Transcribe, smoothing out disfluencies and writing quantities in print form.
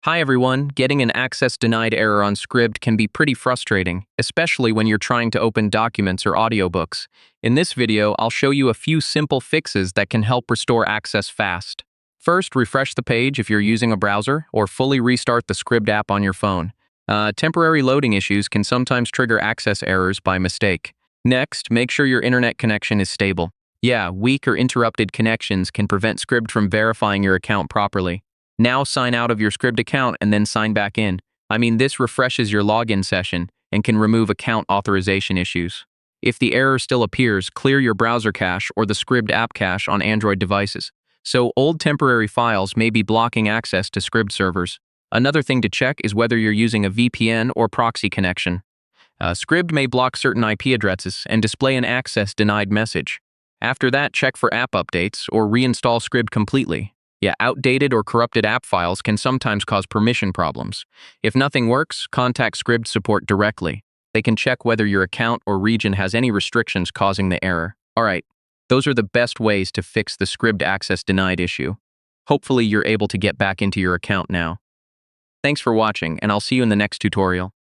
Hi everyone, getting an access denied error on Scribd can be pretty frustrating, especially when you're trying to open documents or audiobooks. In this video, I'll show you a few simple fixes that can help restore access fast. First, refresh the page if you're using a browser, or fully restart the Scribd app on your phone. Temporary loading issues can sometimes trigger access errors by mistake. Next, make sure your internet connection is stable. Yeah, weak or interrupted connections can prevent Scribd from verifying your account properly. Now sign out of your Scribd account and then sign back in. This refreshes your login session and can remove account authorization issues. If the error still appears, clear your browser cache or the Scribd app cache on Android devices. So old temporary files may be blocking access to Scribd servers. Another thing to check is whether you're using a VPN or proxy connection. Scribd may block certain IP addresses and display an access denied message. After that, check for app updates or reinstall Scribd completely. Yeah, outdated or corrupted app files can sometimes cause permission problems. If nothing works, contact Scribd support directly. They can check whether your account or region has any restrictions causing the error. Alright, those are the best ways to fix the Scribd access denied issue. Hopefully you're able to get back into your account now. Thanks for watching, and I'll see you in the next tutorial.